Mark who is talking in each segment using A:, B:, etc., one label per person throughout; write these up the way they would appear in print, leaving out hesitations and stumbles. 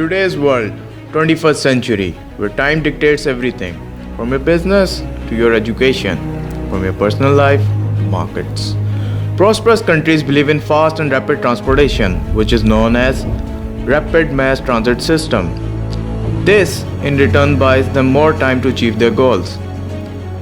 A: today's world, 21st century, where time dictates everything, from your business to your education, from your personal life to markets. Prosperous countries believe in fast and rapid transportation, which is known as rapid mass transit system. This, in return, buys them more time to achieve their goals.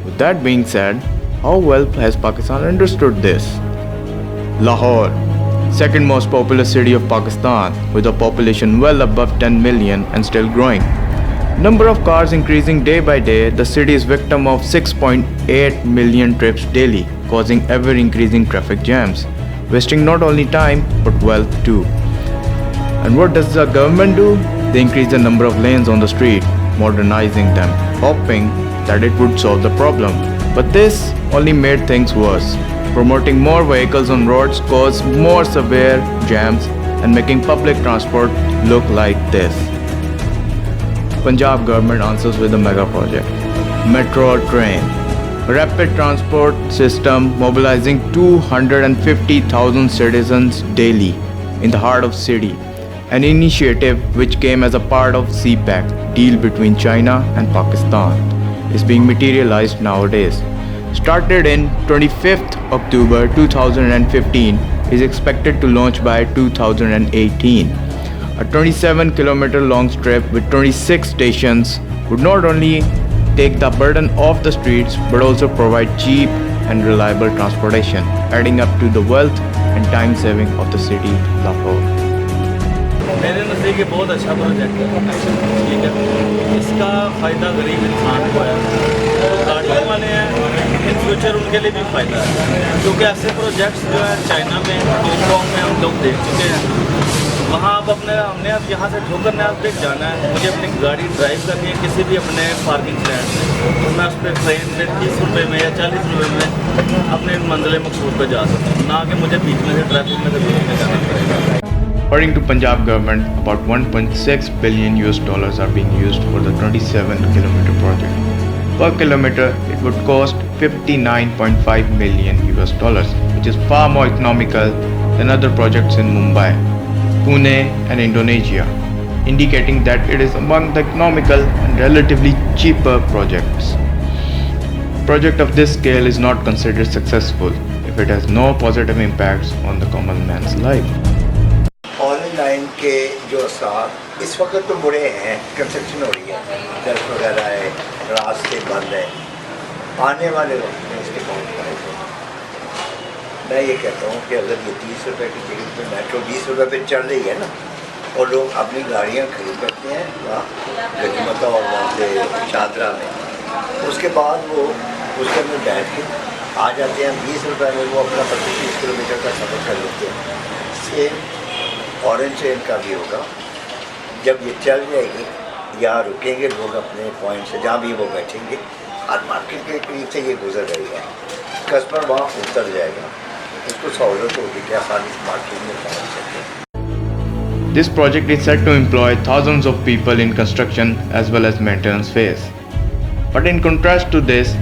A: With that being said, how well has Pakistan understood this? Lahore, second most populous city of Pakistan, with a population well above 10 million and still growing. Number of cars increasing day by day, the city is victim of 6.8 million trips daily, causing ever increasing traffic jams, wasting not only time but wealth too. And what does the government do? They increase the number of lanes on the street, modernizing them, hoping that it would solve the problem. But this only made things worse. Promoting more vehicles on roads caused more severe jams and making public transport look like this. Punjab government answers with a mega project, Metro Train, rapid transport system mobilizing 250,000 citizens daily in the heart of city, an initiative which came as a part of CPEC, deal between China and Pakistan, is being materialized nowadays. Started in 25th October 2015, is expected to launch by 2018. A 27-kilometer long strip with 26 stations would not only take the burden off the streets but also provide cheap and reliable transportation, adding up to the wealth and time saving of the city Lahore.
B: मेरे नज़दीक ये बहुत अच्छा project है, ठीक है। इसका फ़ायदा गरीब इंसान को है, तो गाड़ियों वाले हैं, इन फ्यूचर उनके लिए भी फ़ायदा है, क्योंकि ऐसे प्रोजेक्ट्स जो है चाइना में, हांगकॉन्ग में हम लोग देख चुके हैं। वहाँ हमने अब यहाँ से ठोकर नाज़ जाना है, मुझे अपनी गाड़ी ड्राइव करनी है किसी भी अपने पार्किंग फ्लैट में, तो मैं उस पर ट्रेन में 30 रुपये में या 40 रुपये में अपने मंजिल मकसूद पर जा सकता हूँ, ना कि मुझे बीच में से ट्रैफिक में से बीच में जाना पड़ेगा।
A: According to Punjab government, about 1.6 billion US dollars are being used for the 27-kilometer project. Per kilometer, it would cost 59.5 million US dollars, which is far more economical than other projects in Mumbai, Pune and Indonesia, indicating that it is among the economical and relatively cheaper projects. Project of this scale is not considered successful if it has no positive impacts on the common man's life.
C: Orange line के जो असरात इस वक्त तो बुरे हैं, construction हो रही है, सड़क वगैरह है, रास्ते बंद हैं, आने वाले वक्त में इसके बहुत फायदे हैं। मैं ये कहता हूँ कि अगर ये 30 रुपये की टिकट पर मेट्रो 20 रुपये पर चल रही है ना, और लोग अपनी गाड़ियाँ खरीद करते हैं वहाँ गजमता और वहाँ से शादरा में, उसके बाद वो उसके अंदर बैठ के आ जाते हैं, 20 रुपये में वो अपना 25-30 किलोमीटर का सफ़र कर लेते हैं। सेम ऑरेंज ट्रेन का भी होगा, जब ये चल जाएगी, यहाँ रुकेंगे लोग अपने पॉइंट से, जहाँ भी वो बैठेंगे, हर मार्केट के करीब से ये गुजर रही है, कस्टमर वहाँ उतर जाएगा, उसको सहूलत होगी कि आसानी से मार्केट में पहुँच सके।
A: This project is set to employ thousands of people in construction as well as maintenance phase. But in contrast to this,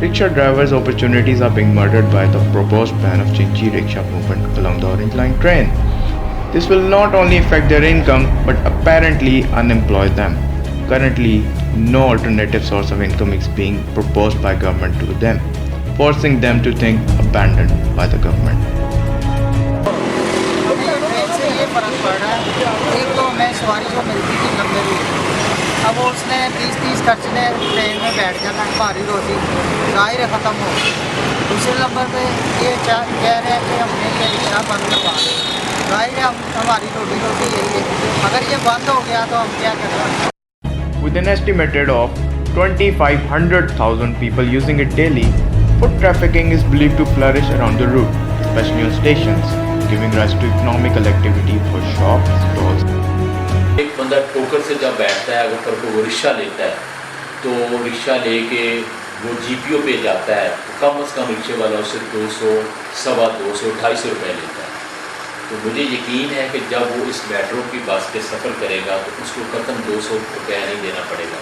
A: rickshaw drivers' opportunities are being murdered by the proposed ban of Chinchi rickshaw movement along the Orange Line train. This will not only affect their income but apparently unemploy them. Currently, no alternative source of income is being proposed by government to them, forcing them to think abandoned by the government.
D: एक तो हमें सवारी जो मिलती थी लंबे root, अब उसने 30 खर्चने ट्रेन में बैठ जाना, भारी रोटी जाहिर ख़त्म हो। दूसरे नंबर पे ये कह रहे हैं कि हमने ये रिक्शा बंद करवा दें, जाहिर है हमारी रोटी यही है, अगर ये बंद हो गया तो हम क्या करें।
A: With an estimated of 2,500,000 people using it daily, foot trafficking is believed to flourish around the route, especially on stations, giving rise to economical activity for shops, stalls.
E: एक बंदा ठोकर से जब बैठता है, अगर फिर वो रिक्शा लेता है, तो रिक्शा लेके वो जीपीओ पे जाता है, तो कम से कम रिक्शे वाला उससे 200, 250, 250 रुपये लेता है। तो मुझे यकीन है कि जब वो इस मेट्रो की बस पे सफ़र करेगा तो उसको कतन 200 रुपया नहीं देना पड़ेगा।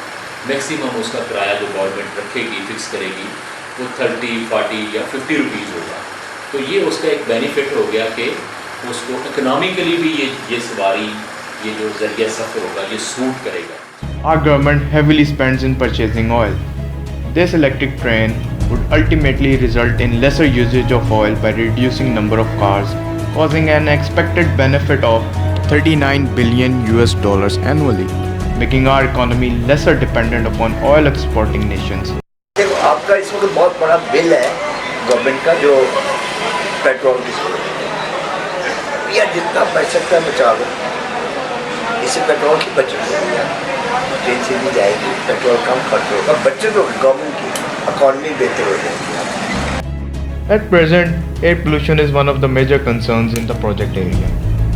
E: मैक्सिमम उसका किराया जो गवर्नमेंट रखेगी, फिक्स करेगी, वो 30, 40 या 50 रुपीज़ होगा। तो ये उसका एक बेनिफिट हो गया कि उसको इकनॉमिकली भी ये सवारी ये जो जरिया सफ़र होगा ये सूट करेगा।
A: Our government heavily spends in purchasing oil. This electric train would ultimately result in lesser usage of oil by reducing number of cars, causing an expected benefit of $39 billion annually, making our economy lesser dependent upon oil exporting nations.
C: देखो आपका इस वक्त बहुत बड़ा bill है government का जो petrol की या जितना बच सकता है बचा लो, इससे पेट्रोल की बचत होगी, ट्रेन से भी जाएगी, पेट्रोल कम खर्च होगा, बचत होगी, गवर्नमेंट की इकॉनमी बेहतर हो जाएगी।
A: At present, air pollution is one of the major concerns in the project area.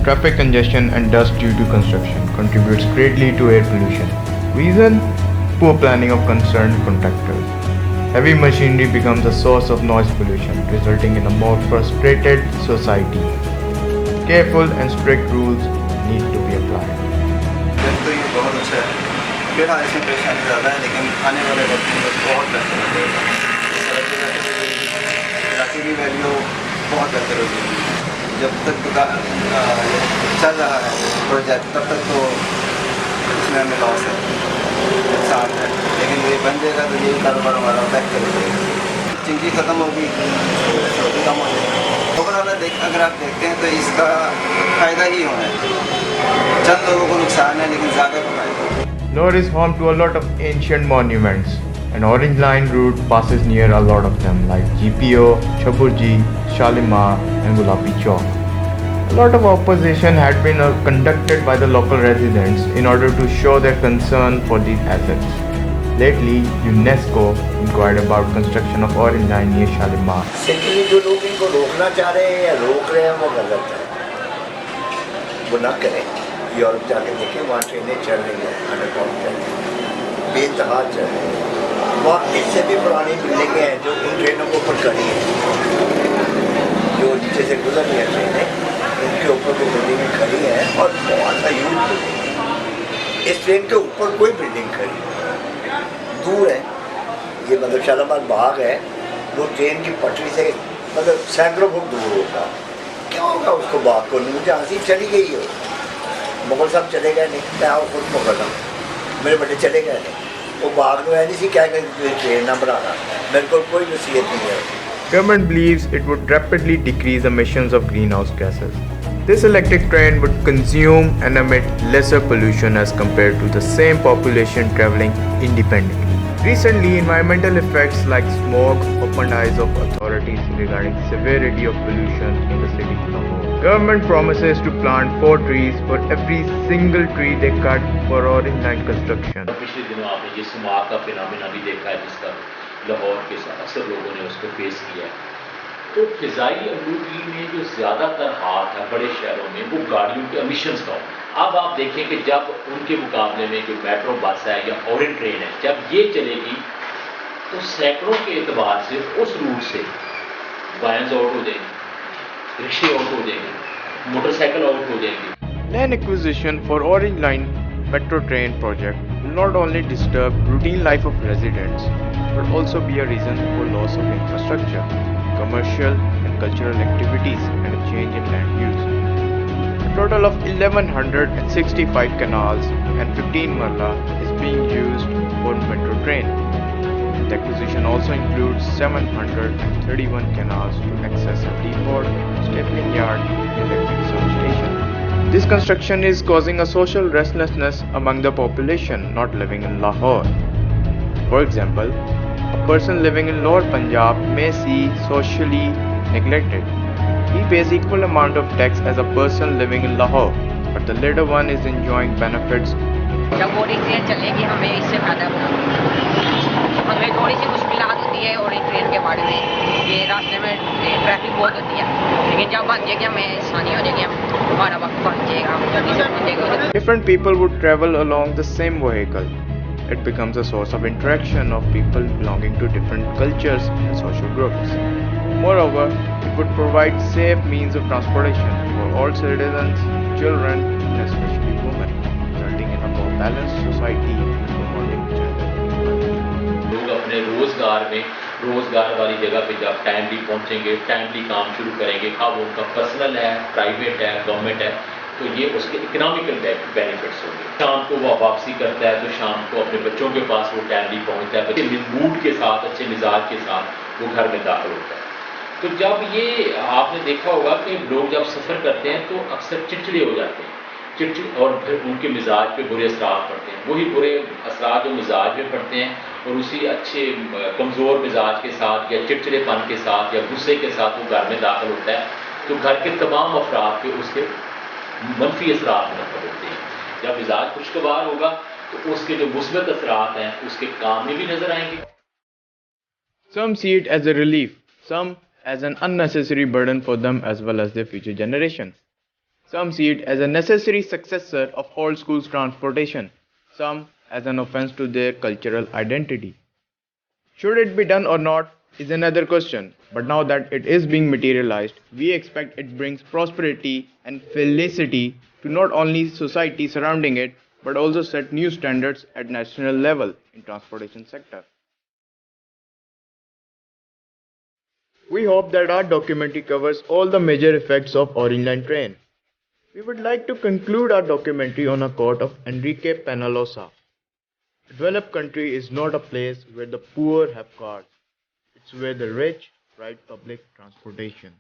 A: Traffic congestion and dust due to construction contributes greatly to air pollution. Reason? Poor planning of concerned contractors. Heavy machinery becomes a source of noise pollution, resulting in a more frustrated society. Careful and strict rules need to be applied.
F: तो ये बहुत अच्छा है, फिलहाल इसमें परेशानी ज़्यादा है, लेकिन आने वाले वक्त में बहुत बेहतर हो जाएगा। इलाके की वैल्यू बहुत बेहतर हो जाएगी। जब तक चल रहा है प्रोजेक्ट तब तक तो इसमें हमें लॉस है, नुकसान है, लेकिन ये बन जाएगा तो यही कारोबार हमारा बेहतर हो जाएगा। चिंकी ख़त्म होगी, छोटी कम हो जाएगी। ओवरऑल अगर आप देखते हैं तो इसका फ़ायदा ही होना है। चंद लोगों को नुकसान है लेकिन ज़्यादा को फायदा।
A: Nor is home to a lot of ancient monuments. An Orange Line route passes near a lot of them like GPO, Chaburji, Shalimar and Gulapi Chowk. A lot of opposition had been conducted by the local residents in order to show their concern for these assets. Lately, UNESCO inquired about construction of Orange Line near Shalimar.
C: सेक्युलरली जो लोग इनको रोकना चाह रहे हैं या रोक रहे हैं वो गलत है, वो ना करें। यूरोप जाके देखें, वहाँ ट्रेनें चल रही हैं, अंडरग्राउंड चल रही हैं, बेतहा चल रही हैं। वहाँ इससे भी पुरानी बिल्डिंगें हैं जो उन ट्रेनों के ऊपर खड़ी हैं, जो नीचे से गुजर रही हैं ट्रेनें, उनके ऊपर वो बिल्डिंगें खड़ी हैं और बहुत सा यूज बिल्डिंग है। इस ट्रेन के ऊपर कोई बिल्डिंग खड़ी दूर है, ये मतलब शालीमार बाग है, वो ट्रेन की पटरी से मतलब सैकड़ों फुट दूर होगा। क्या होगा उसको बाग को? मुझे हंसी चली गई है, मुगल साहब चले गए नहीं, मैं और खुद मुगल हूँ, मेरे बड़े चले गए नहीं, वो बाग में नहीं सी क्या ट्रेन ना बनाना, मेरे को कोई नसीहत नहीं है।
A: Government believes it would rapidly decrease emissions of greenhouse gases. This electric train would consume and emit lesser pollution as compared to the same population traveling independently. Recently, environmental effects like smog opened eyes of authorities regarding severity of pollution in the city of Lahore. Government promises to plant 4 trees for every single tree they cut for Orange Line construction.
E: पिछले दिनों आपने ये smog का phenomena भी देखा है, जिसका लाहौर के अक्सर लोगों ने उसको फेस किया है। तो फिजाई आलूदगी में जो ज़्यादातर हाथ है बड़े शहरों में वो गाड़ियों के एमिशंस का हो। अब आप देखें कि जब उनके मुकाबले में जो मेट्रो बस है या ऑरेंज ट्रेन है, जब ये चलेगी तो सैकड़ों के एतबार से उस रूट से वैन्स आउट हो जाएंगी, रिक्शे आउट हो जाएंगे, मोटरसाइकिल आउट हो जाएंगी।
A: Land acquisition for Orange Line metro train project will not only disturb routine life of residents, but also be a reason for loss of infrastructure, commercial and cultural activities, and a change in land use. A total of 1165 canals and 15 marla is being used for metro train. The acquisition also includes 731 canals to access a depot, stapling yard, and electric substation. This construction is causing a social restlessness among the population not living in Lahore. For example, a person living in Lower Punjab may see socially neglected. He pays equal amount of tax as a person living in Lahore, but the latter one is enjoying benefits.
G: जब orange train चलेगी हमें इससे फ़ायदा होगा। हमें थोड़ी सी मुश्किलात होती है ओरेंज ट्रेन के बारे में, ये रास्ते में ट्रैफिक बहुत होती है, लेकिन जब बन जाएगी हमें आसानी हो जाएगी, हमारा वक्त बन जाएगा, हम जल्दी से पहुँचेंगे।
A: Different people would travel along the same vehicle. It becomes a source of interaction of people belonging to different cultures and social groups. Moreover, it would provide safe means of transportation for all citizens, children, and especially women, resulting in a more balanced society and promoting gender equality.
E: लोग अपने रोजगार वाली जगह पे जब timely पहुंचेंगे, timely काम शुरू करेंगे, अब उनका पर्सनल है, प्राइवेट है, गवर्नमेंट है, तो ये उसके इकोनॉमिकल बेनिफिट्स होंगे। शाम को वो वापसी करता है तो शाम को अपने बच्चों के पास वो टाइमली पहुंचता है, अच्छे मूड के साथ, अच्छे मिजाज के साथ वो घर में दाखिल होता है। तो जब ये आपने देखा होगा कि लोग जब सफ़र करते हैं तो अक्सर चिड़चिड़े हो जाते हैं, चिड़चिड़, और फिर उनके मिजाज पे बुरे असरात पड़ते हैं। वही बुरे असरात जो मिजाज पे पड़ते हैं और उसी अच्छे कमज़ोर मिजाज के साथ या चिड़चिड़ेपन के साथ या गुस्से के साथ वो घर में दाखिल होता है तो घर के तमाम अफराद पे उसके मनफी असरात मुनक़िद होते हैं। जब मिजाज खुशगवार होगा तो उसके जो मुस्बत असरात हैं उसके काम में भी नज़र आएंगे।
A: Some see it as a relief, some as an unnecessary burden for them as well as their future generation. Some see it as a necessary successor of old school's transportation, some as an offense to their cultural identity. Should it be done or not is another question, but now that it is being materialized, we expect it brings prosperity and felicity to not only society surrounding it, but also set new standards at national level in transportation sector. We hope that our documentary covers all the major effects of Orange Line train. We would like to conclude our documentary on a quote of Enrique Peñalosa. A developed country is not a place where the poor have cars. It's where the rich ride public transportation.